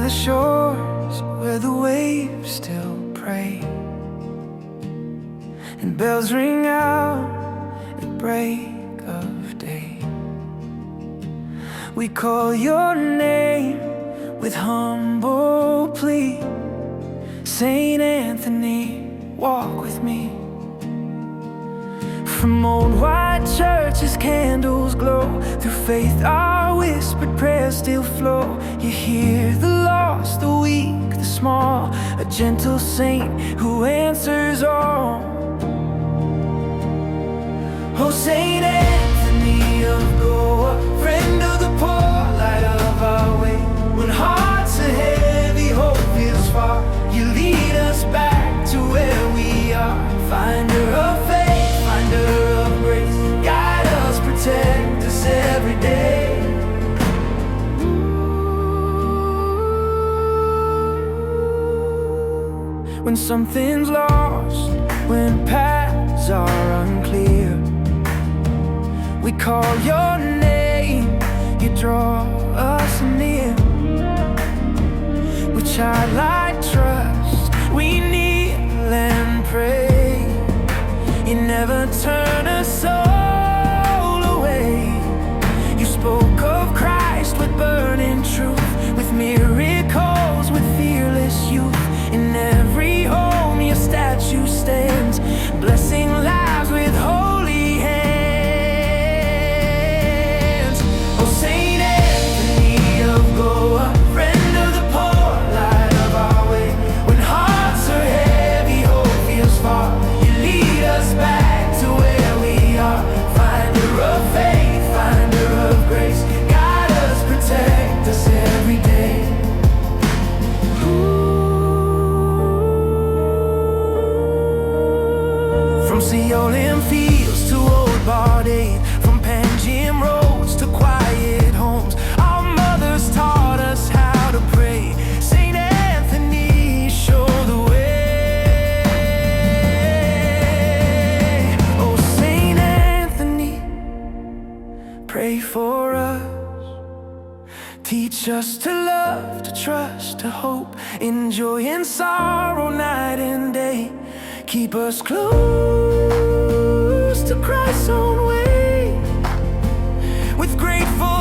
the shores where the waves still pray, and bells ring out at break of day. We call your name with humble plea. Saint Anthony, walk with me. From old white churches candles glow. Through faith our whispered prayers still flow. You hear the lost, the weak, the small, a gentle saint who answers all. Oh, Saint Anthony of Goa, friend of the poor, light of our way. When hearts are heavy, hope feels far, you lead us back to where we are. Finder of faith, finder of grace, guide us, protect us every day. When something's lost, when paths are unclear, we call your name, you draw us near. With childlike trust, we kneel and pray. You never turn a soul away. You spoke of Christ with burning truth, with miracles, with fearless youth. In every home your statue stands, blessing lives with holy hands. Oh, Saint Anthony of Goa, friend of the poor, light of our way. When hearts are heavy, hope feels far, you lead us back to where we are. Finder of faith, finder of grace, guide us, protect us every day. From Seolim fields to old Bardade, from Panjim roads to quiet homes, our mothers taught us how to pray. Saint Anthony, show the way. Oh, Saint Anthony, pray for us. Teach us to love, to trust, to hope, in joy and sorrow, night and day. Keep us close to Christ's own way, with grateful